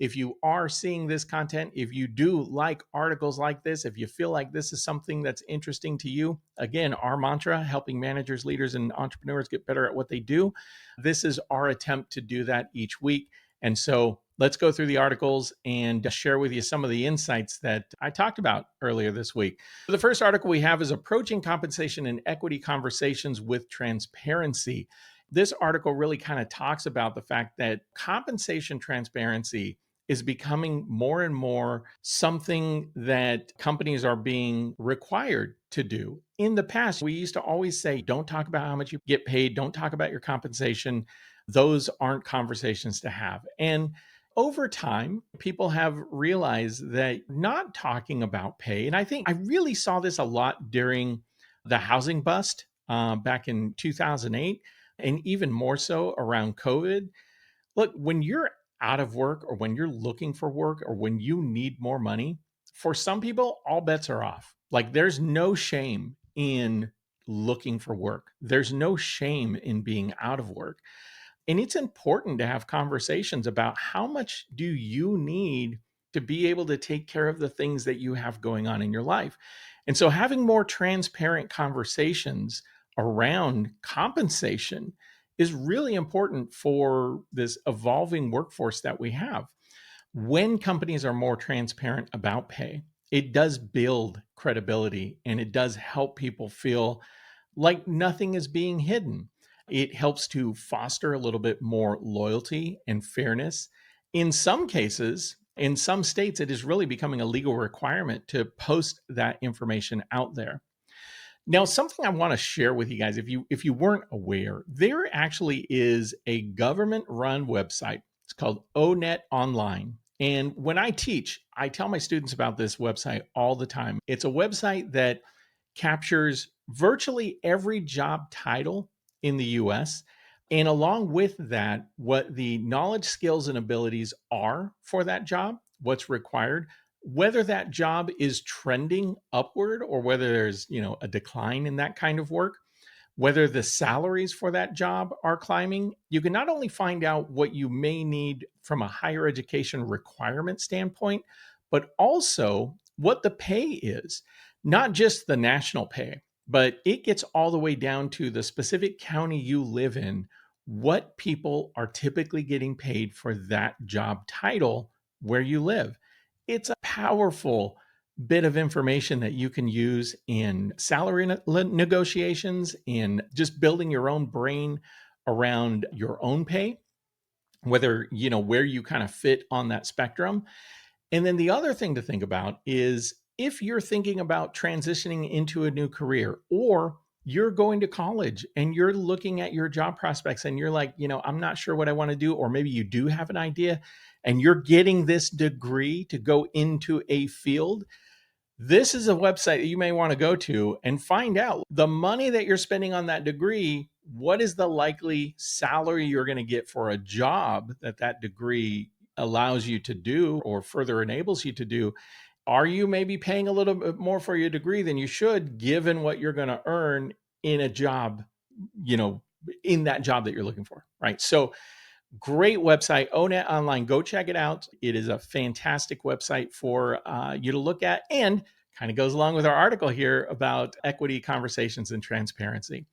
If you are seeing this content, if you do like articles like this, if you feel like this is something that's interesting to you, again, our mantra, helping managers, leaders, and entrepreneurs get better at what they do. This is our attempt to do that each week. And so let's go through the articles and share with you some of the insights that I talked about earlier this week. The first article we have is Approaching Compensation and Equity Conversations with Transparency. This article really kind of talks about the fact that compensation transparency is becoming more and more something that companies are being required to do. In the past, we used to always say, don't talk about how much you get paid, don't talk about your compensation. Those aren't conversations to have. And over time, people have realized that not talking about pay, and I think I really saw this a lot during the housing bust back in 2008, and even more so around COVID. Look, when you're out of work or when you're looking for work or when you need more money, for some people, all bets are off. Like there's no shame in looking for work, there's no shame in being out of work. And it's important to have conversations about how much do you need to be able to take care of the things that you have going on in your life. And so having more transparent conversations around compensation is really important for this evolving workforce that we have. When companies are more transparent about pay, it does build credibility and it does help people feel like nothing is being hidden. It helps to foster a little bit more loyalty and fairness. In some cases, in some states, it is really becoming a legal requirement to post that information out there. Now, something I want to share with you guys, if you weren't aware, there actually is a government-run website. It's called ONET Online. And when I teach, I tell my students about this website all the time. It's a website that captures virtually every job title in the US. And along with that, what the knowledge, skills, and abilities are for that job, what's required, whether that job is trending upward or whether there's, a decline in that kind of work, whether the salaries for that job are climbing. You can not only find out what you may need from a higher education requirement standpoint, but also what the pay is, not just the national pay, but it gets all the way down to the specific county you live in, what people are typically getting paid for that job title where you live. It's a powerful bit of information that you can use in salary negotiations, in just building your own brain around your own pay, whether, where you kind of fit on that spectrum. And then the other thing to think about is if you're thinking about transitioning into a new career, or you're going to college and you're looking at your job prospects and you're like, I'm not sure what I want to do, or maybe you do have an idea and you're getting this degree to go into a field. This is a website that you may want to go to and find out the money that you're spending on that degree. What is the likely salary you're going to get for a job that degree allows you to do or further enables you to do? Are you maybe paying a little bit more for your degree than you should, given what you're going to earn in a job, you know, in that job that you're looking for, right? So great website, ONET Online. Go check it out. It is a fantastic website for you to look at, and kind of goes along with our article here about equity, conversations, and transparency.